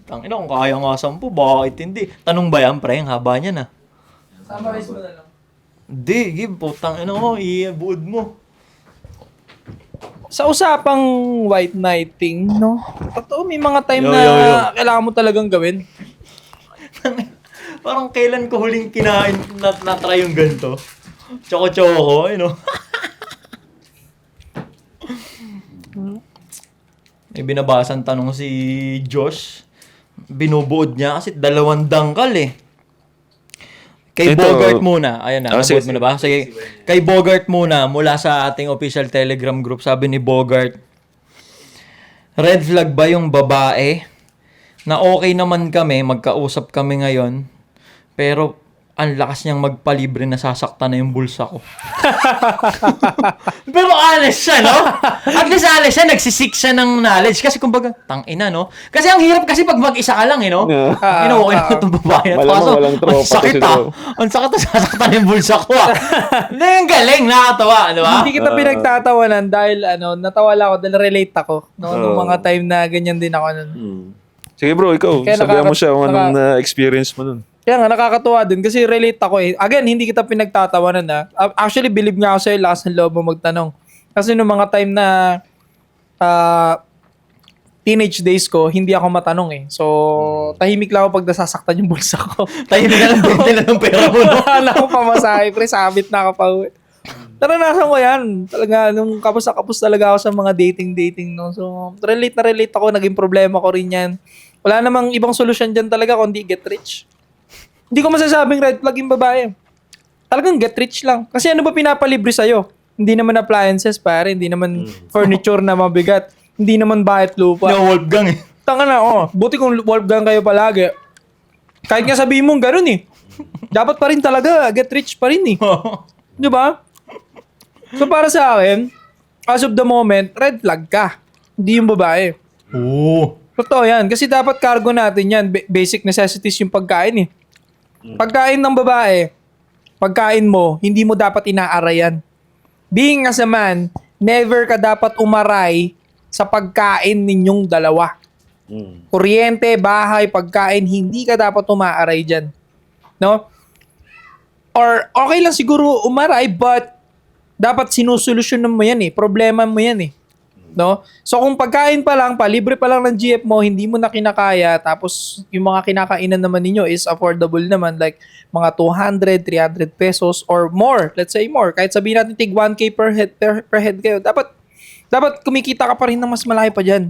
Tangina, kung kaya nga 10, bakit hindi? Tanong ba yan, pre? Ang haba niya na. Summarize mo na lang. Hindi, give, putang ina mo, ibuod mo. Sa usapang white knighting, no? Totoo, may mga time Yo, na yo, yo. kailangan mo talagang gawin. Parang kailan ko huling kinain na-try yung ganito? Choco-choco, you know? May binabasang tanong si Josh. Binubuod niya kasi 2 dangkal eh. Kay Ito, Bogart muna. Ayan na, sige, nabuod mo na ba? Sige. Kay Bogart muna, mula sa ating official Telegram group, sabi ni Bogart, red flag ba yung babae na okay naman kami, magkausap kami ngayon, pero ang lakas niyang magpalibre na sasaktan na yung bulsa ko. Pero honest siya, no? At least honest siya, nagsisik siya ng knowledge. Kasi kumbaga, tangina, no? Kasi ang hirap kasi pag mag-isa ka lang, eh, no? Okay na itong babae. Malamang walang tropa ang sakit, kasi ah. daw. Ang sakit na sasaktan yung bulsa ko, ah. Hindi, ang galing, nakakatawa, di ba? Hindi kita pinagtatawanan dahil natawa lang ako dahil relate ako. No? Nung mga time na ganyan din ako nun. Sige bro, ikaw. Kaya Sabihan mo siya kung anong experience mo nun. Kaya nga, nakakatuwa din kasi relate ako eh. Again, hindi kita pinagtatawanan na. Actually, believe nga ako sa'yo, lakas ng loob mo magtanong. Kasi nung mga time na teenage days ko, hindi ako matanong eh. So, tahimik lang ako pag nasasaktan yung bulsa ko. Tahimik ka lang, 20 lang ng pera mo, no? Wala akong pamasahe, pre. Sabit na ako pa uwi. Naranasan ko yan. Talaga, nung kapos na kapos talaga ako sa mga dating, no? So, relate na relate ako. Naging problema ko rin yan. Wala namang ibang solusyon dyan talaga kundi get rich. Hindi ko masasabing red flag yung babae. Talagang get rich lang. Kasi ano ba pinapalibre sa'yo? Hindi naman appliances, pare. Hindi naman furniture na mabigat. Hindi naman bahay at lupa. No, Wolfgang, eh. Tanga na, buti kung Wolfgang kayo palagi. Kahit nga sabihin mong ganun eh. Dapat pa rin talaga, get rich pa rin eh. Di ba? So para sa akin, as of the moment, red flag ka. Hindi yung babae. Oo. Totoo yan. Kasi dapat cargo natin yan. Basic necessities yung pagkain eh. Pagkain ng babae, pagkain mo, hindi mo dapat inaarayan. Being as a man, never ka dapat umaray sa pagkain ninyong dalawa. Kuryente, bahay, pagkain, hindi ka dapat umaaray dyan. No? Or okay lang siguro umaray, but dapat sinusolusyonan mo yan eh. Problema mo yan eh. No? So kung pagkain pa lang, libre pa lang ng GF mo, hindi mo na kinakaya, tapos yung mga kinakainan naman ninyo is affordable naman, like mga 200, 300 pesos or more. Let's say more. Kahit sabihin natin tig 1K per head kayo. Dapat kumikita ka pa rin ng mas malaki pa dyan.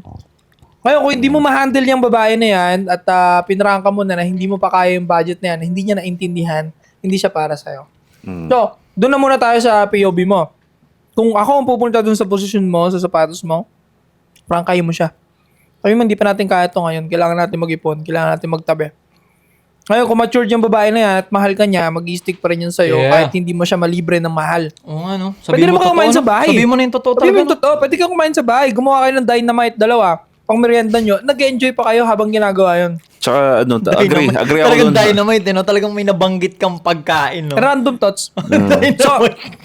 Ngayon, kung hindi mo ma-handle yung babae na yan at pinarang ka mo na hindi mo pa kaya yung budget na yan, hindi niya naintindihan, hindi siya para sa'yo. So, doon na muna tayo sa POV mo. Kung ako ang pupunta dun sa posisyon mo, sa sapatos mo, prangkahin mo siya. Sabi mo, hindi pa natin kaya ito ngayon. Kailangan natin mag-ipon. Kailangan natin magtabi. Ngayon, kung matured yung babae na yan at mahal ka niya, mag-i-stick pa rin yun sa'yo kahit hindi mo siya malibre ng mahal. Oo nga, no? Pwede naman ka kumain sa bahay. Sabihin mo na yung totoo Sabi mo talaga. yung totoo, pwede ka kumain sa bahay. Gumawa kayo ng dynamite, dalawa. Pang merienda nyo, nag-enjoy pa kayo habang ginagawa yun. Tsaka agree ako Talagang dun. dynamite, eh, no? Talagang may nabanggit kang pagkain, no? Random thoughts. So,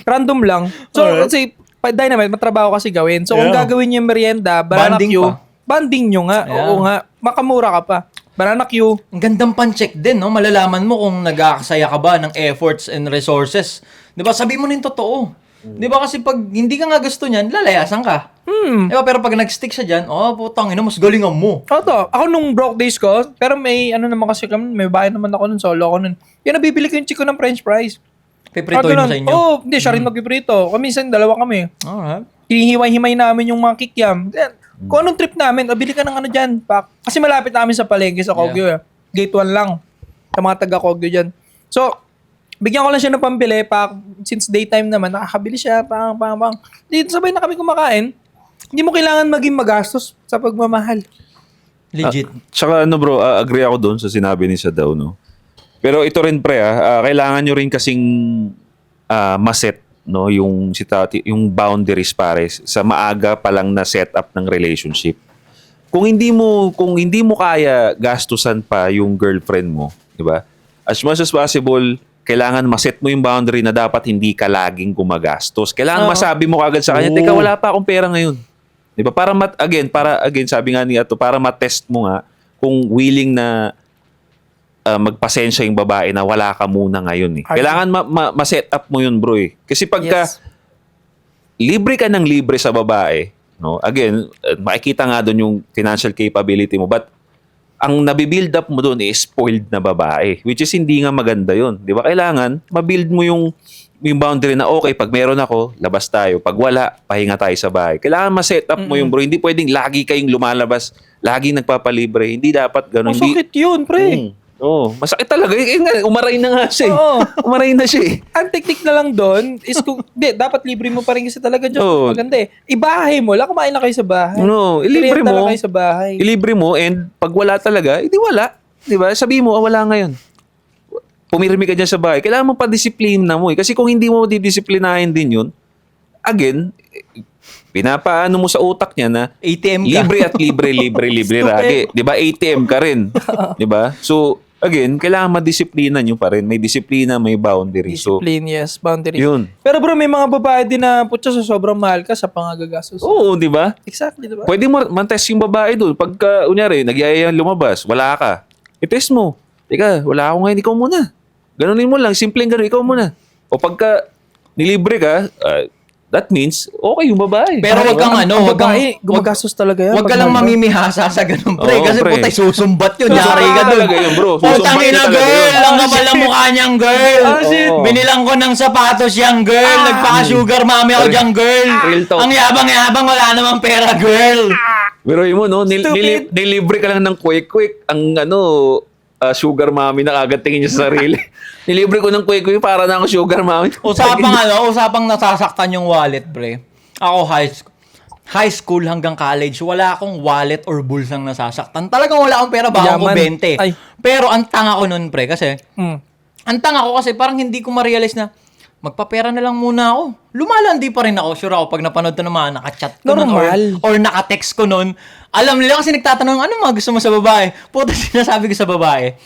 random lang. So, Alright. kasi, dynamite, matrabaho kasi gawin. So, kung Yeah. gagawin nyo yung merienda, banana Bonding Q, pa. banding nyo nga. Yeah. Oo nga. Makamura ka pa. Banana Q. Ang gandang pan-check din, no? Malalaman mo kung nag-aakasaya ka ba ng efforts and resources. Di ba? Sabi mo na yung totoo. Di ba? Kasi pag hindi ka nga gusto niyan, lalayasan ka. Di ba? Pero pag nag-stick siya dyan, putang ina, mas galingan mo. Ako nung broke days ko, pero may ano naman kasi kami, may bahay naman ako nun, solo ako nun. Yan, nabibili ko yung chico ng french fries. Pipritoy mo sa inyo. Hindi, siya rin magpiprito. Minsan, dalawa kami. Alright. Hinihiway-himay namin yung mga kikiam. Kung anong trip namin, bili ka ng ano dyan, pak. Kasi malapit namin sa palengke sa Kogyo. Gate 1 lang. Sa mga taga Kogyo dyan. So, bigyan ko lang siya ng pambili, pak. Since daytime naman, nakakabili siya, pang. Dito sabay na kami kumakain. Hindi mo kailangan maging magastos sa pagmamahal. Legit. Tsaka bro, agree ako doon sa sinabi ni Sadaw, no? Pero ito rin pre, kailangan nyo rin kasing maset, no, yung boundaries pare sa maaga pa lang na setup ng relationship. Kung hindi mo kaya gastusan pa yung girlfriend mo, di ba? As much as possible, kailangan maset mo yung boundary na dapat hindi ka laging gumagastos. Kailangan masabi mo kagad sa kanya, teka, wala pa akong pera ngayon. Di ba? Para again, sabi nga ni Ato, para matest mo nga kung willing na magpasensya yung babae na wala ka muna ngayon eh. Kailangan ma-set up mo yun, bro eh. Kasi pagka Yes. libre ka ng libre sa babae, no? Again, makikita nga doon yung financial capability mo, but ang nabibuild up mo doon is spoiled na babae, which is hindi nga maganda yun. Di ba? Kailangan mabuild mo yung boundary na okay, pag meron ako, labas tayo. Pag wala, pahinga tayo sa bahay. Kailangan ma-set up mo yung bro. Hindi pwedeng lagi kayong lumalabas, laging nagpapalibre. Hindi dapat ganun. Masakit yun, pre. Masakit talaga. Umaray na nga siya. Oo. Umaray na siya eh. Ang technique na lang doon is kung, dapat libre mo pa rin kasi talaga dyan. Oo. Maganda eh. Ibahay mo lang, kumain na kayo sa bahay. No, ilibre Merienda mo. lang kayo sa bahay. Ilibre mo and pag wala talaga, edi wala. Di ba? Sabihin mo, wala ngayon. Pumirmi ka dyan sa bahay. Kailangan mo pa-discipline na mo eh. Kasi kung hindi mo didisiplinahin din yun, again, pinapaano mo sa utak niya na ATM ka. libre at libre lagi. Di ba? ATM ka rin. Di ba? So, again, kailangan madisiplina nyo pa rin. May disiplina, may boundary. So, Discipline, yes. Boundary. yun. Pero bro, may mga babae din na putya sa sobrang mahal ka sa pangagagastos. Oo, di ba? Exactly, diba? Pwede mo man-test yung babae doon. Pagka, unyari, nagyayayang lumabas, wala ka. I-test mo. Teka, wala ako ngayon, ikaw muna. Ganunin mo lang, simpleng ganun, ikaw muna. O pagka nilibre ka, that means, okay yung babae. Pero wag kang Ang wag kang babae, gumagastos talaga yan. Wag ka pag lang mahal ka. mamimihasa sa ganun, pre. Oo, Kasi pre. putay susumbat yun. Susumbat Yari ka dun. talaga yun, bro. Putang Susumbat ina, talaga girl. yun. Ang kapal ang mukha niyang girl. shit. Binilang ko ng sapatos yung girl. Nagpaka-sugar mami ako diyang girl. Real talk. Ang yabang-yabang, wala namang pera, girl. Pero yun mo, no? Stupid. Nilibre ka lang ng quick. Ang sugar mommy na agad tingin niya sa sarili. Nilibre ko ng quick para na ako sugar mommy. Usapang nasasaktan yung wallet, pre. Ako high school hanggang college, wala akong wallet or bulsang nasasaktan. Talagang wala akong pera, baka ako Yaman. 20. Ay. Pero ang tanga ko nun, pre, kasi Hmm. ang tanga ko kasi parang hindi ko ma-realize na magpapera na lang muna ako. Lumalandi pa rin ako. Sure ako, pag napanood ko naman, nakachat ko nun Normal. or nakatext ko nun. Alam nila kasi nagtatanong, ano mga gusto mo sa babae? Puta, sinasabi ko sa babae,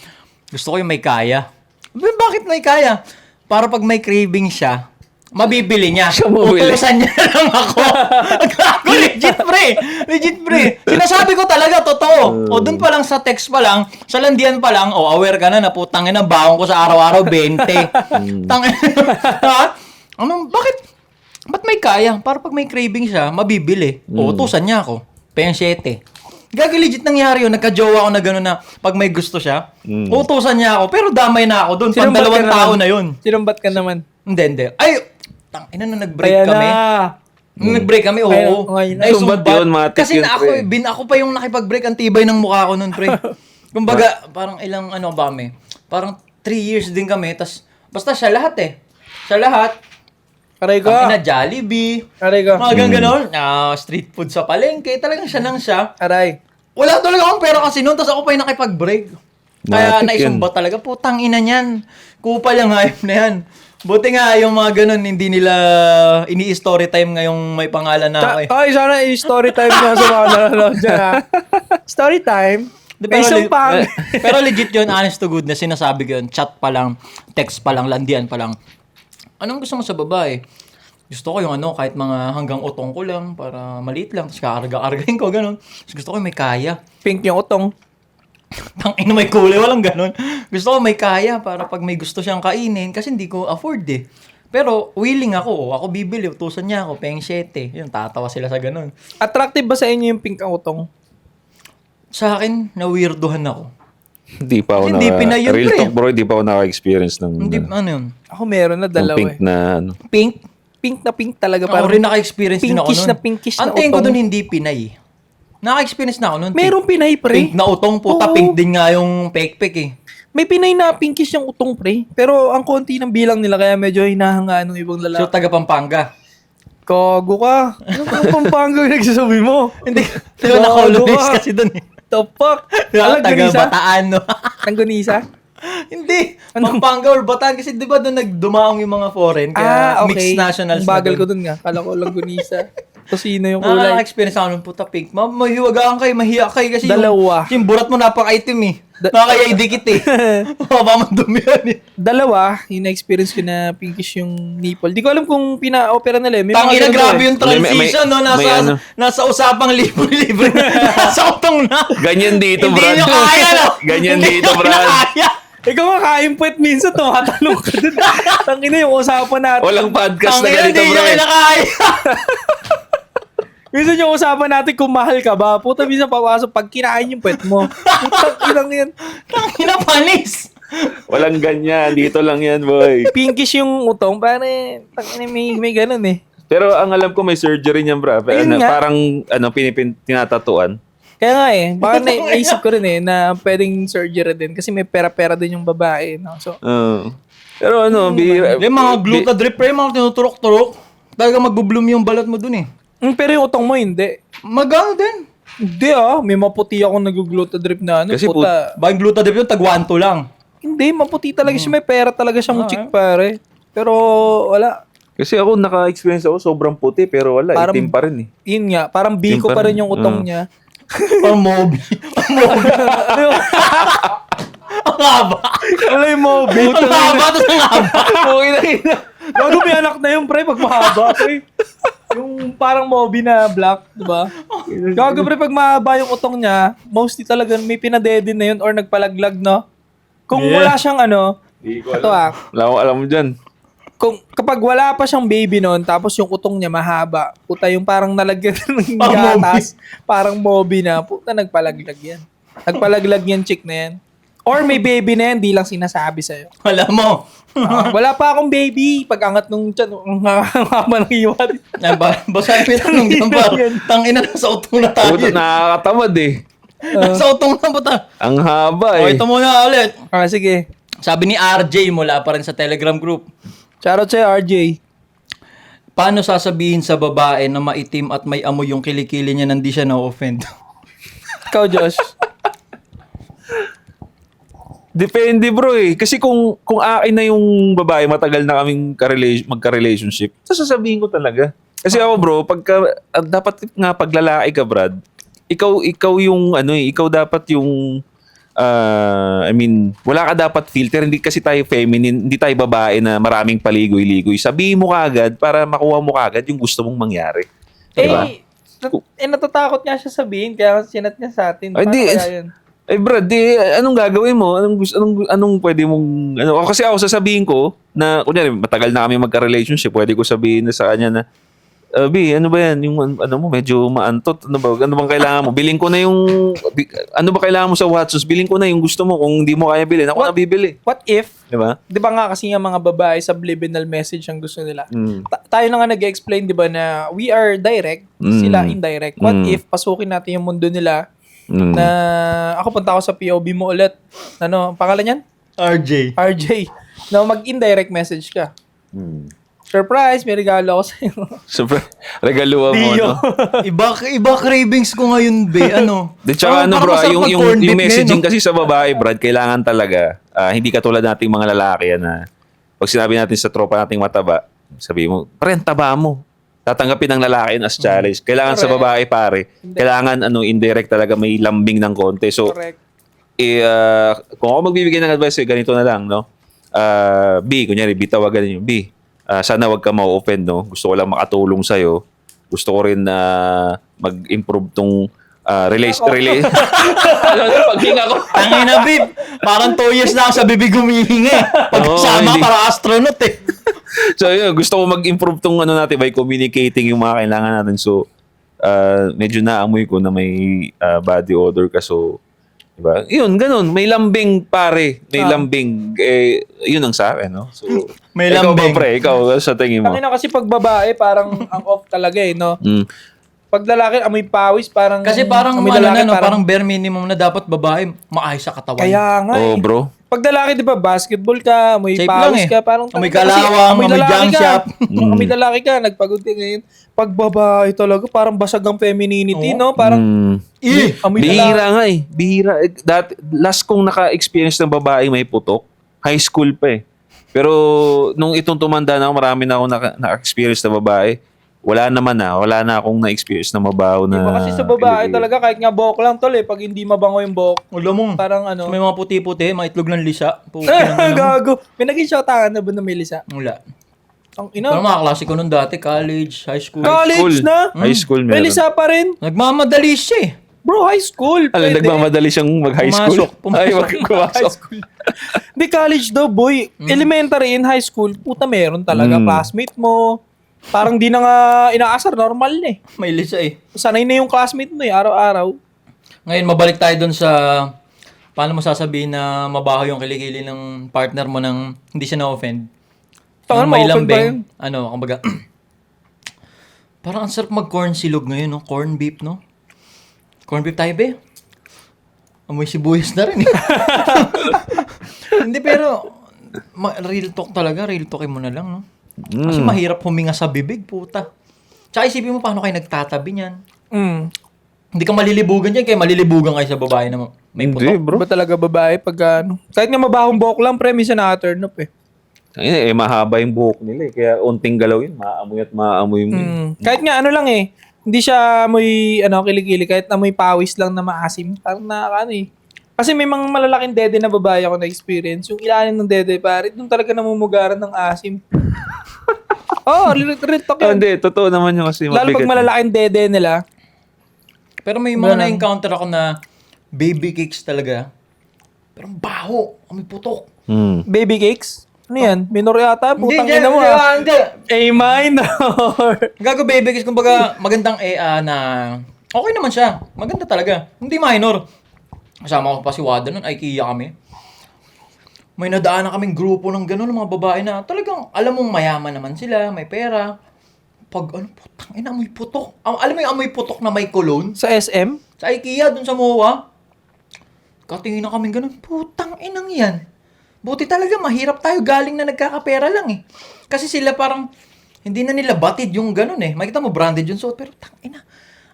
gusto ko yung may kaya. Bakit may kaya? Para pag may craving siya, mabibili niya. Siya bumili. Utusan niya lang ako. Ako, legit pre. Sinasabi ko talaga, totoo. O dun pa lang sa text pa lang, sa landian pa lang, aware ka na, putangin na, baon ko sa araw-araw, 20. Ha? Ba't may kaya? Para pag may craving siya, mabibili. O, utusan niya ako. Pensyete. Gagi legit nangyari yun. Nagka-jowa ako na gano'n na pag may gusto siya, utusan niya ako. Pero damay na ako dun. Pang Sinumbat ka dalawang tao naman. na yun. Sinumbat ka naman. Hindi. Ay, ina na nag-break Kaya kami. na. Nung nag-break kami, oo. Ngayon na. Sumbat yun, matik Kasi yun, na pre. ako pa yung nakipag-break. Ang tibay ng mukha ko nun, pre. Kumbaga, parang ilang ba kami? Parang 3 years din kami. Tas, basta siya lahat eh. Siya lahat. Aray Kami na ka. Jollibee. Aray ka. Mga ganon. Street food sa palengke. Talagang siya nang siya. Aray. Wala talaga akong pera kasi noon. Tapos ako pa yung nakipag-break. Kaya Matik naisumbat talaga. Putang ina niyan. Kupal ang hype na yan. Buti nga yung mga ganun, hindi nila ini-story time ngayong may pangalan na ako eh. Ay, sana i-story time nyo sa mga nanonood dyan ha. Story time? May sumpang. Pero legit yun, honest to goodness, sinasabi ko yun. Chat pa lang, text pa lang, landian pa lang. Anong gusto mo sa babae? Gusto ko yung kahit mga hanggang utong ko lang, para maliit lang, tapos kakarga-kargain ko, ganun. Tapos gusto ko yung may kaya. Pink yung utong. Tangina may kulay, walang ganun. Gusto ko may kaya para pag may gusto siyang kainin kasi hindi ko afford eh. Pero willing ako, ako bibili, utusan niya ako, peng 7. Yun, tatawa sila sa ganun. Attractive ba sa inyo yung pink ang utong? Sa akin, na-weirdohan ako. Hindi pa ako Kasi hindi Pinay yun, real pre. talk, bro, hindi pa ako naka-experience ng Hindi, ano yun? Ako meron na ng dalawa pink eh. na Pink? Pink talaga. Ako Parang rin naka-experience din ako pinkish nun. na pinkish na Ang tingin ko utong. dun hindi Pinay. Naka-experience na ako nun. Merong Pinay, pre. Pink na utong, puta, Oo. pink din nga yung pek-pek eh. May Pinay na pinkish yung utong, pre. Pero ang konti ng bilang nila kaya medyo hinahangaan ng ibang So, lalaki. taga Pampanga. Kago ka. Ano ba ang Pampanga yung nagsasabi mo? Hindi, di ba na-colonize kasi dun eh. The fuck? Taga Langgunisa? Bataan, no? Langgunisa? Hindi. Pampanga or Bataan kasi di ba doon nagdumaong yung mga foreign kaya Okay. mixed nationals Ang bagal na ko dun. dun nga. Kala ko Langgunisa. Tosino yung kulay. Nakaka-experience ako ng puta pink. Mahiwagaan kayo, mahiya kayo kasi Dalawa. yung burat mo napaka-itim eh. Nakakaya idikit eh. Baka mandumi yan eh. Dalawa, yung na-experience ko na pinkish yung nipple. Di ko alam kung pina-opera nila. May Tangina, ganun grabe eh. yung transition, no? may ano. Nasa usapang libre-libre. Nasa utong na. Ganyan dito, Hindi Brad. nyo kaya, no? Ganyan Hindi dito, nyo Brad. kinakaya. Ikaw nga kain puwet minsan, tumatalong ka dun. Tangina yung usapan natin. Walang podcast na Tangina, ganito, hindi nyo Brad. kinakaya. Minsan yung usapan natin kung mahal ka ba. Puta, minsan papasok pag kinain yung puwet mo. Puta, kinang yan. Tangina, panis. Walang ganyan. Dito lang yan, boy. Pinkish yung utong, pare, tangina, may ganun eh. Pero ang alam ko may surgery niyan, bro. Ayun nga. Parang tinatatuan. Kaya nga eh, baka naisip ko rin eh na pwedeng surgery din kasi may pera-pera din yung babae. No? So, Pero ano, bihira. Yung mga gluta drip, yung mga tinuturok-turok. Talaga magbubloom yung balat mo dun eh. pero yung utong mo hindi. Magano din. Hindi may maputi akong nag-gluta drip na ano. Kasi puta. Ba yung gluta drip yun, tag 1-2 lang. Hindi, maputi talaga siya. May pera talaga siyang chick pare. Pero wala. Kasi ako naka-experience ako sobrang puti pero wala, Parang- itim pa rin eh. Yun nga, parang biko Yun pa pa rin rin. yung utong niya. Or Moby. Ano yung, Ang haba. wala yung Moby. Ang haba, tapos ang haba. Okay na yun. Bago may anak na yung pre, pag mahaba. Pre. Yung parang Moby na black, di ba? Gago pre, pag mahaba yung utong niya, mostly talaga may pinadedin na yun or nagpalaglag, no? Kung wala siyang ano, ito Wala akong alam mo dyan. kung kapag wala pa siyang baby noon, tapos yung utong niya mahaba, puta yung parang nalagyan ng Parang gatas, parang Moby na, puta nagpalaglag yan. Nagpalaglag yan chick na yan. Or may baby na yan, di lang sinasabi sa'yo. Wala mo. Wala pa akong baby. Pag angat nung tiyan, ang haba ng iwan. Basahin mo yung tanong yan pa. Tangina, nasa utong na tayo. Puta, nakakatamad eh. Nasa utong na puta. Ang haba O, eh. ito muna ulit. Sige. Sabi ni RJ mula pa rin sa Telegram group. Shoutout sa'yo, RJ. Paano sasabihin sa babae na maitim at may amoy yung kilikili niya nang di siya na-offend? Ikaw, Josh. Depende bro eh. Kasi kung akin na yung babae, matagal na kaming magka-relationship, sasabihin ko talaga. Kasi ako bro, dapat nga pag lalaki ka, Brad, ikaw yung ano eh, ikaw dapat yung wala ka dapat filter. Hindi kasi tayo feminine, hindi tayo babae na maraming paligoy-ligoy. Sabihin mo kagad para makuha mo kagad yung gusto mong mangyari. Diba? Natatakot nga siya sabihin, kaya sinat niya sa atin. Ay, Paano di- kaya yun? Eh Brad, anong gagawin mo? Anong pwede mong kasi ako sasabihin ko na kunyari matagal na kami magka-relationship, pwede ko sabihin na sa kanya na B, ano ba yan? Yung ano mo medyo maantot. Ano bang kailangan mo? Bilhin ko na yung ano ba kailangan mo sa Watsons? Bilhin ko na yung gusto mo. Kung hindi mo kaya bilhin, ako na bibili. What if, Di ba? di ba nga kasi yung mga babae subliminal message ang gusto nila? Mm. Tayo na nga nag-explain, di ba, na we are direct, sila indirect. What if pasukin natin yung mundo nila Mm. na ako punta ako sa POV mo ulit. Ano, ang pangalan niyan? RJ. RJ. Na mag-indirect message ka. Mm. Surprise, may regalo ako sa'yo. Super, regaluhan mo, no? Iba cravings ko ngayon, be. Ano? Di tsaka Parang bro, masarap yung mag-corned beef messaging ngayon, no? kasi sa babae, Brad, kailangan talaga, hindi katulad nating mga lalaki yan na pag sinabi natin sa tropa nating mataba, sabi mo, pare, ang taba mo. Tatanggapin ng lalaki yun as challenge. Kailangan sa babae, pare, kailangan indirect talaga may lambing ng konti. So, Correct. kung ako magbibigay ng advice, ganito na lang, no? B, kunyari, B, tawagan yung B. Sana wag ka ma-offend, no? Gusto ko lang makatulong sa'yo. Gusto ko rin na mag-improve tong relation. Paghinga ko. Tangina, babe. Parang 2 years na ako sa bibig humihinga eh. Pagkasama, hindi. para astronaut eh. So, yun, gusto ko mag-improve tong natin by communicating yung mga kailangan natin. So, medyo naamoy ko na may body odor ka. So, diba? Yun, ganun. May lambing, pare. May lambing. Yun ang sa akin, no? So, May ikaw lambing. ba, pre? Ikaw, sa tingin mo? Tangina kasi pag babae, parang ang off talaga eh, no? Mm. Pag lalaki, amoy pawis, parang... Kasi parang, amoy ano lalaki, na, no, parang bare minimum na dapat babae maayos sa katawan. Kaya nga Oh, eh. bro. Pag lalaki, di ba, basketball ka, amoy Safe pawis lang eh. ka, parang... Amoy kasi kalawang, amoy lalaki junk ka. shop. Amoy lalaki ka, nagpagod ka ngayon. Pag babae talaga, parang basag ang femininity, no? Parang... Amoy Bihira lalaki. nga eh. Bihira. Last kong naka-experience ng babae may putok, high school pa eh. Pero nung itong tumanda na ako, marami na ako naka-experience na babae. wala na akong na-experience na mabaho na Iba kasi sa babae kilikili. talaga, kahit nga buhok lang tol pag hindi mabango yung buhok, Alam mo, parang ano. may mga puti-puti, mga itlog ng lisa. Gago. May naging shotangan na ba na Melissa? Wala. Ang Pero ina. mga klase ko nun dati, college, high school. College na? High school meron. Melissa pa rin? Nagmamadali siya eh. Bro, high school. Alam, Pwede. nagmamadali siyang mag-high school. Pumasok. Ay, High pumasok. school. Di college daw, boy. Elementary in high school, puta meron talaga. Classmate mo. Parang di na nga inaasar, normal na eh. May lisa eh. Sanay na yung classmate mo eh, araw-araw. Ngayon, mabalik tayo dun sa paano mo sasabihin na mabaho yung kilikili ng partner mo nang hindi siya na-offend. Tangan Yung mo, may open ba lambing. yun? Ano, kumbaga, parang ang sarap mag-corn silog ngayon, no? Corn beef, no? Corn beef tayo, be? Amoy sibuyas na rin, eh. Hindi, pero, real talk talaga. Real talkin mo na lang, no? Kasi mahirap huminga sa bibig, puta. Tsaka isipin mo paano kayo nagtatabi niyan. Hindi ka malilibugan dyan, kaya malilibugan kayo sa babae na may Hindi, putok. bro. Ba talaga babae pag ano? Kahit nga mabahong buhok lang, pre, minsan nakaka-turn up eh. Ayun, mahaba yung buhok nila eh. Kaya unting galaw yun, maamoy at maamoy mo. Kahit nga ano lang eh, hindi siya amoy kilikili, kahit amoy pawis lang na maasim. Parang nakakaano eh. Kasi may mga malalaking dede na babae ako na-experience. Yung ilalim ng dede, pare, doon talaga namumugaran ng asim. Real talk Ah, yun. hindi, totoo naman yung kasi Lalo pag malalaking dede nila. Pero may mga na-encounter ako na baby cakes talaga. Pero ang baho. May putok. Baby cakes? Ano yan? Minor yata? Putang Hindi, ina mo ah. hindi. A minor. Gago baby cakes, kumbaga magandang EA na okay naman siya. Maganda talaga. Hindi minor. Kasama ko pa si Wada nun, IKEA kami. May nadaan na kaming grupo ng gano'n, mga babae na talagang alam mong mayaman naman sila, may pera. Pag putang ina, amoy putok. Alam mo yung amoy putok na may cologne? Sa SM? Sa IKEA, dun sa MOA. Katingin na kaming ganun, putang inang yan. Buti talaga, mahirap tayo galing na nagkakapera lang eh. Kasi sila parang, hindi na nila batid yung ganun eh. Makita mo, branded yung suot, pero tang ina.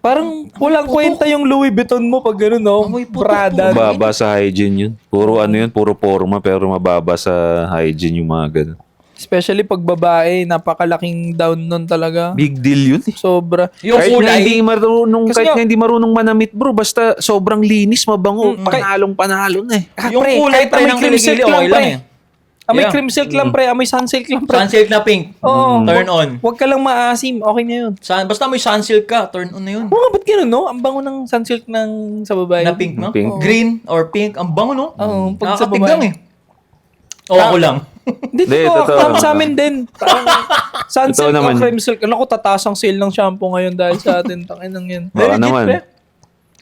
Parang walang kwenta yung Louis Vuitton mo pag gano'n, no? Amoy putok, Prada. putok. Mababa sa hygiene yun. Puro ano yun, puro forma pero mababa sa hygiene yung mga ganun. Especially pag babae, napakalaking down nun talaga. Big deal yun eh. Sobra. Yung Kahit nga kulay, hindi marunong, Kasi kahit nga- nga hindi marunong manamit bro, basta sobrang linis, mabango, panalong-panalo na eh. yung Pre, kulay kahit pre amoy ng cream silk kilikili, okay lang, lang pre. eh. Amoy Yeah. cream silk lang, pre. Amoy sunsilk lang, pre. Sunsilk na pink, Oo. turn on. Huwag ka lang maasim. Okay na yun. Basta may sunsilk ka, turn on na yun. Oo nga, ba't gano'n, no? Ang bango ng sunsilk ng sa babae. Na pink, no? Pink. Green or pink, ang bango, no? Oo, pag sa Nakakatigang babae. eh. O ako lang. Hindi, Hindi, totoo. totoo. Sa amin din. Parang sunsilk Totoo o naman. cream silk. Ano ko, tataas ang sale ng shampoo ngayon dahil sa atin. Tanginang yan. Baka Legit, naman. pre.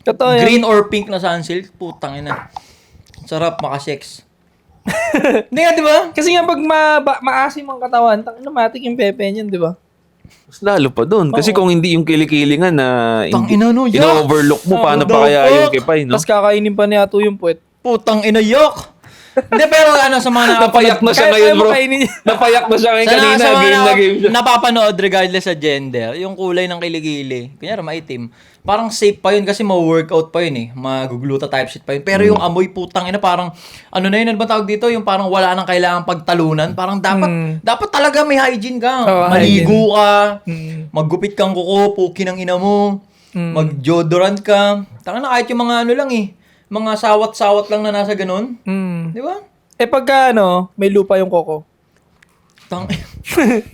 Totoo yan. Green or pink na sunsilk, putang ina. Sarap makasex. Hindi nga, di ba? Kasi nga pag maasim ang katawan, tangina matik yung pepe niyan, di ba? Mas lalo pa doon. Kasi kung hindi yung kilikilingan na Tangina, no, yuck. ino-overlook mo, paano What pa the kaya fuck? yung kipay, no? Tapos kakainin pa niya ito yung puwet. Putang ina, yok. Hindi, pero ano, sa mga Napayak na siya Kaya ngayon, mo bro. kainin. Napayak na siya ngayon kanina. sa Game na game siya. napapanood regardless sa gender, yung kulay ng kiligili, kunyari maitim, parang safe pa yun kasi ma-workout pa yun eh. Magugluta type shit pa yun. Pero yung amoy putang ina, parang, ano na yun, ano ba tawag dito? Yung parang wala nang kailangan pagtalunan. Parang dapat talaga may hygiene ka. Oo, Maligo ka, maggupit kang kuko, puki ng ina mo, mag-deodorant ka. Tanga na kahit yung mga ano lang eh, mga sawat-sawat lang na nasa ganun. Di ba? Pagka may lupa yung koko.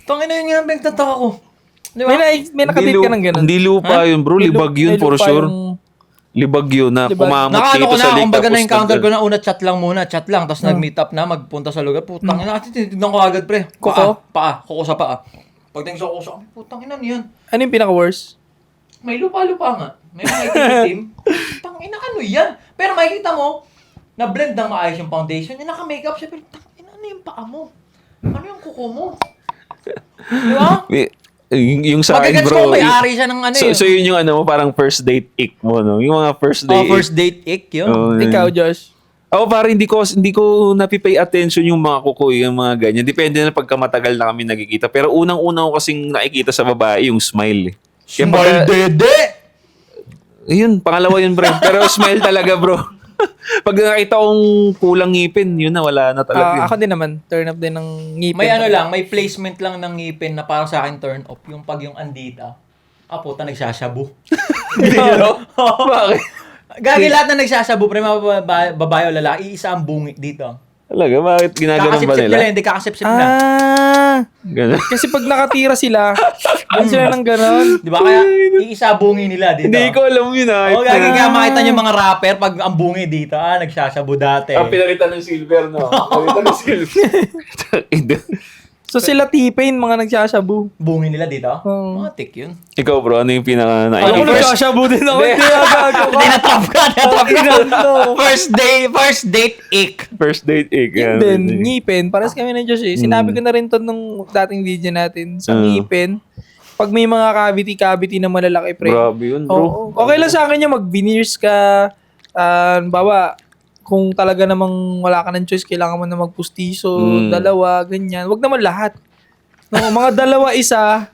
Tangina yun nga, nagtataka ko. Di ba? May nakadate ka ng ganun. Hindi lupa yun, bro. Libag yun, May for lupa sure. yung- Libag yun na Libag. kumamot Nakaano dito ko sa na, lake. kumbaga tapos na-encounter ko na una, chat lang muna, chat lang, tapos nag-meet up na, magpunta sa lugar, putang ina, kasi tinitignan ko agad, pre. Kuko? Kuko sa paa. Pagtingin sa kuko sa, putang ina niyan. Ano yung pinaka-worst? May lupa-lupa nga. May mga itim-itim. Putang ina, ano yan? Pero makikita mo, na-blend ng maayos yung foundation, yung naka-makeup siya, pero tang ina, ano yung paa mo? Ano yung kuko mo? Di ba? Yung sa akin, Magagets bro. ko, may ari siya ng ano So yun yung ano mo, parang first date ick mo, no? Yung mga first date first date ick, yun. Oh, Ikaw, Josh. Ako parang hindi ko napipay attention yung mga kukoy, yung mga ganyan. Depende na pagka matagal na kami nagkikita. Pero unang-una ko kasing nakikita sa babae, yung smile. Kaya Smile dede! Yun, pangalawa yun, bro. Pero smile talaga, bro. Pag nakita kong kulang ngipin, yun na, wala na talaga. Ako din naman, turn up din ng ngipin. May ano lang, may placement lang ng ngipin na para sa akin turn off. Yung pag yung andita. Puta, nagsashabu. Bakit? Gagi lahat na nagsasabu, pre, mga babae o lalaki, isa ang bungi dito. Talaga, bakit ginaganon ba Kakasipsip nila? nila, hindi kakasipsip na. Ganun. Kasi pag nakatira sila, ano sila ng ganon. Di ba? Kaya, iisa bungi nila dito. Hindi ko alam yun Oo, gagi kaya makita niyo mga rapper pag ang bungi dito, nagsasabu dati. pinalitan ng silver, no? Pinalitan ng silver. So sila T-Pain, mga nagsashabu. Bungi nila dito? Oo. Matik yun. Ikaw, bro, ano yung pinaka Ako nagsashabu din ako. Hindi ako. Hindi, natrap ka. First date, ick. First date, Yun din, ngipin. Pares kami na Josh eh. Sinabi ko na rin to nung dating video natin. Sa ngipin, pag may mga cavity na malalaki, pre. Grabe yun, bro. Oo. Okay lang sa akin yung mag-veneers ka. Bawa, kung talaga namang wala ka ng choice, kailangan mo na magpustiso, dalawa, ganyan. Wag naman lahat. No, mga dalawa, isa,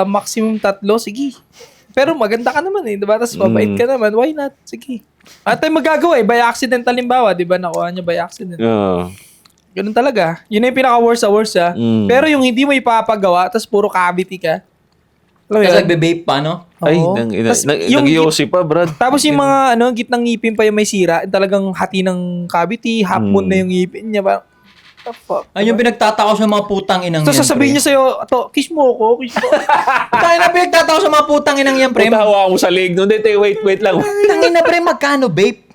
maximum 3, sige. Pero maganda ka naman eh, diba? Tapos mabait ka naman, why not? Sige. At tayo magagawa eh, by accident halimbawa, diba? Nakuha niya by accident. Oo. Ganun talaga. Yun na yung pinaka-worst sa worst ha. Pero yung hindi mo ipapagawa, tapos puro cavity ka. Alam mo Kasi yun? nagbe-vape pa, no? Ay, Oo. Tas yung nag-yosi pa, Brad. Tapos yung mga gitnang ngipin pa yung may sira, talagang hati ng cavity, half moon na yung ngipin niya. Parang, what the fuck? Ayun yung pinagtataka ko sa mga putang inang So yan, sasabihin niya sa'yo, kiss mo ako, kiss mo. Tayo na pinagtataka ko sa mga putang inang yan, pre. Tawa ako sa leg. No, wait lang. Tangin na, pre, magkano vape?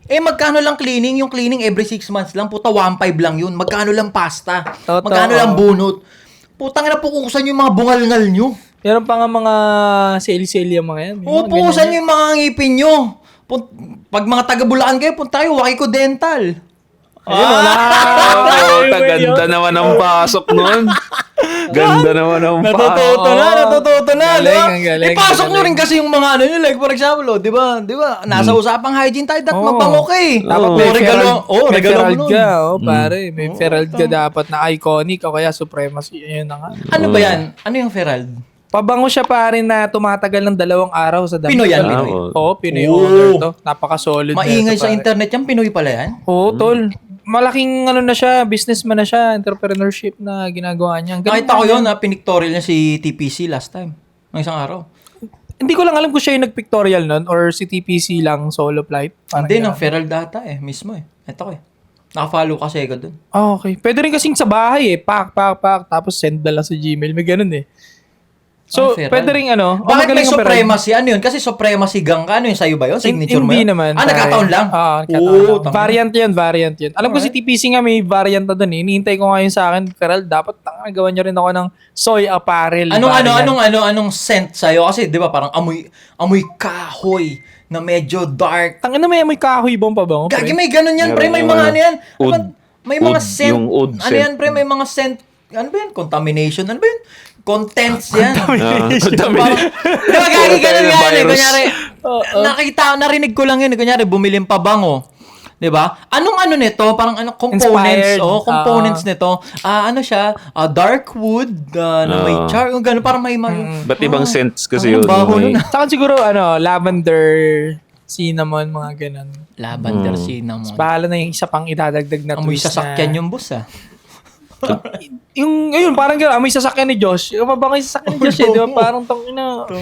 Magkano lang cleaning? Yung cleaning every 6 months lang. Puta, 1.5 lang yun. Magkano lang pasta? Totoo. Magkano lang bunot? Putang ina, pukukusan yung mga bungalngal nyo. Meron pa nga mga sale-sale yung mga yan. Oo, pukusan yung mga ngipin nyo. Pag mga taga-Bulacan kayo, punta tayo, Wakiko Dental. Ganda naman ang pasok nun. Ganda naman ang pasok. Natututo na. Galing, Di ba? ang galing, Ipasok ang nyo rin kasi yung mga ano nyo. Like, for example, di ba? Nasa usapang hygiene tayo, dapat Oo. mabango ka eh. Dapat may regalo. may Regalo mo Ferald nun. ka, pare. May Ferald ka dapat na iconic o kaya supremacy. Yun na nga. Ano ba yan? Ano yung Ferald? Pabango siya pare na tumatagal ng 2 araw sa damit. Pinoy yan, Talaga. Pinoy. Oo, Pinoy Oo. owner to. Napaka-solid. Maingay nito, sa pare. internet yan. Pinoy pala yan. Oo, tol. Malaking ano na siya, businessman na siya, entrepreneurship na ginagawa niya. Ganun Nakita ko lang yun, pinictorial niya si TPC last time. Ng isang araw. Hindi ko lang alam kung siya yung nag-pictorial nun or si TPC lang solo flight. Parang Hindi, ng ganun. Ferald data mismo eh. Ito ko eh. Naka-follow kasi ako dun. Ah, okay. Pwede rin kasing sa bahay eh. Pak, tapos send na lang sa Gmail. May ganun eh. So, Ferald. pwede rin ano. Bakit magaling may yung Ferald. supremacy? Ano yun? Kasi supremacy gang ka. Ano yun? Sa'yo ba yun? Signature mo Hindi yun? naman. Nagkataon lang? Nagkataon Oo, lang. Variant yun. Alam ko si TPC nga may variant na dun eh. Hinihintay ko nga yun sa akin, Ferald, dapat gawan nyo rin ako ng soy apparel. Anong scent sa'yo? Kasi di ba parang amoy kahoy na medyo dark. Tangin na may kahoy bomb pa ba? Gagi, may ganun yan, pre. May Meron mga yung ano yan. oud. May mga Oud, scent. yung oud Ano scent. yan, pre? May mga scent. Ano ba yan? Contamination. Ano ba yan? Contents yan. Dami. Di ba, gagi, ganun nga yan. Virus. Kunyari, narinig ko lang yun. Kunyari, bumilim pa bango. Di ba? Anong ano nito? Parang components. Inspired. Components nito. Ano siya? Dark wood na may char. Yung ganun, parang may Ba't ibang scents kasi Ang yun? baho May- nun, Saka siguro lavender, cinnamon, mga ganun. Lavender cinnamon. Bahala na yung isa pang idadagdag na Amoy twist sasakyan na. yung boss Yung, ayun, parang gano'n, amoy sasakyan ni Josh. Yung mabangay sasakyan ni Josh eh, di ba? Parang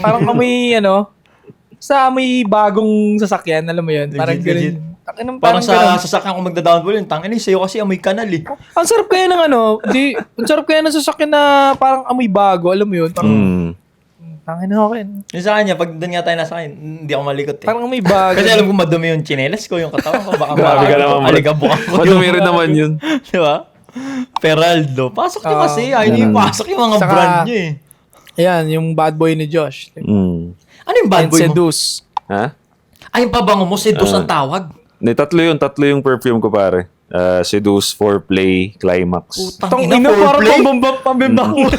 parang amoy, sa amoy bagong sasakyan, alam mo yun? Parang Legit. gano'n. Parang sa sasakyan ko magda-downfall yun. Tangin eh, sa'yo kasi amoy kanal eh. Ang sarap kaya ng ang sarap kaya ng sasakyan na parang amoy bago, alam mo yun? Parang, tangin na okay. Yung sa kanya, pag doon nga tayo nasa akin, hindi ako malikot eh. Parang amoy bago. Kasi alam ko madumi yung chinelas ko, yung katawan ko. Baka Grabe ka naman, bro. aligabok ako. Madumi rin naman yun. Di ba? Peraldo. Pasok niyo kasi. Ayaw niyo ipasok yung mga Saka- brand niyo eh. Ayan, yung bad boy ni Josh. Ano yung bad And boy mo? seduce. Ha? Ay, yung pabango mo, seduce ang tawag. Tatlo yung perfume ko pare. Seduce, Foreplay, Climax. Putang Tang ina, ina, parang foreplay. pambibakon.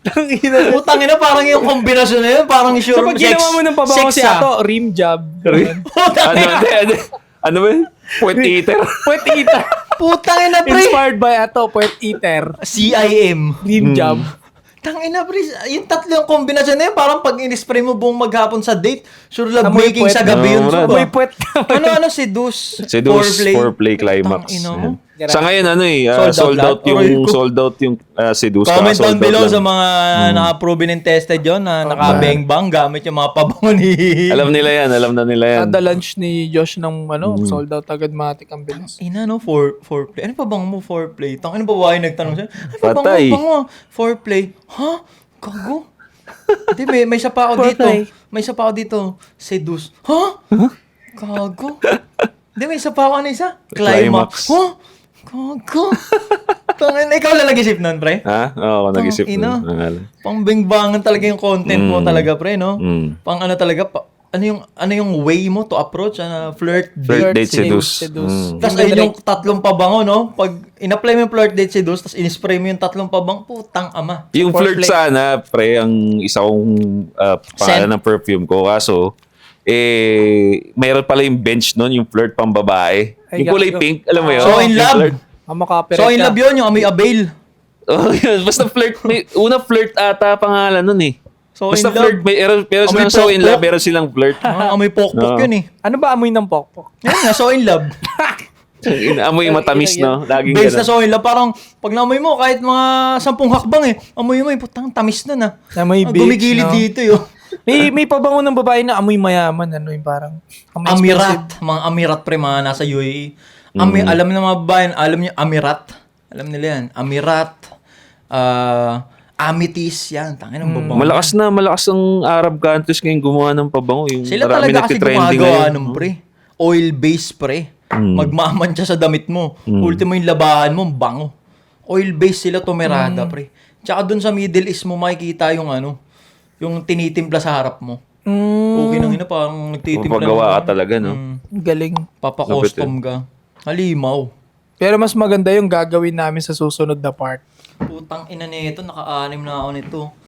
Tang ina. Putang ina, parang yung kombinasyon na yun, parang sure So pag ginawa mo ng pabango si Ato, rim job. Ano ba yun? Puwet eater. Puwet eater. Putang ina, pre. Inspired by Ato, puwet eater. CIM. Rim job. Tangina, pre. Yung tatlong kombinasyon na yun, parang pag in-spray mo buong maghapon sa date, sure love Amoy making puwet. sa gabi yun. Brad. Amoy puwet. Ano, seduce? Seduce, foreplay, climax. Tangina mo. Yan. Sa ngayon, Sold out sold out lahat. Aray ko. sold out yung seduce. Comment Sold down out below lang. sa mga naka-proven and tested yun na naka-bang-bang gamit yung mga pabango ni... Alam nila yan, alam na nila yan. Kada lunch ni Josh ng sold out agad matik ang bilis. Ina, no? Foreplay. Ano pa bang mo foreplay? Tang, ano babae nagtanong siya? Ano pa bang Patay. mo bango? Foreplay. Ha? Gago? Hindi, may isa pa ako dito. Foreplay. May isa pa ako dito. Seduce. Ha? Gago? Hindi, may isa pa ako. Ano isa? Climax. Climax. Ha? Gago? Tangin, ikaw lang nag-isip nun, pre? Ha? Oo, nag-isip Ina. nun. Pang-bingbangan talaga yung content mo talaga, pre, no? Pang ano talaga, ano yung way mo to approach? Flirt, Flirt, date, seduce. Tapos ayun yung tatlong pabango, no? Pag in-apply mo yung flirt, date, seduce, tapos in-spray mo yung tatlong pabango, putang ama. Yung flirt Foreplay. sana, pre, ang isa kong pangalan ng perfume ko. Kaso, mayroon pala yung bench nun, yung flirt pang babae. Ay, Yung kulay gago. pink, alam mo yun? So, in Yung love. flirt. Ang makapirate So in love yun, yung amoy avail. Oh, yun. Basta flirt. Una flirt ata pangalan nun eh. So Basta in flirt. love. Pero Amoy silang so in pokpok. love, pero silang flirt. Amoy pokpok Oo. yun eh. Ano ba amoy ng pokpok? Yan nga, so in love. Amoy matamis, no? Laging Based na ganun. so in love, parang pag naamoy mo, kahit mga 10 hakbang eh, amoy mo, putang tamis na na. Amoy beach, Gumigilid no? dito yun. May pabango ng babae na amoy mayaman, ano yung parang amoy Amirat. Mga Amirat pre, mga nasa UAE. Alam na mga babae, alam niyo Amirat. Alam nila yan. Amirat. Amethyst. Yan. Tangin ang babango. Malakas ang Arab countries ngayon gumawa ng pabango. Yung Sila marami talaga kasi nagtitrending gumagawa ngayon. ng pre. Oil-based pre. Magmamantsa sa damit mo. Ultimo yung labahan mo, bango. Oil-based sila tumerada pre. Tsaka dun sa Middle East mo makikita yung yung tinitimpla sa harap mo. Okay nang ina, parang nagtitimpla. Pagawa ka talaga, no? Galing. Papa-custom ka. Halimaw. Pero mas maganda yung gagawin namin sa susunod na part. Putang ina nito, naka-anim na ako nito.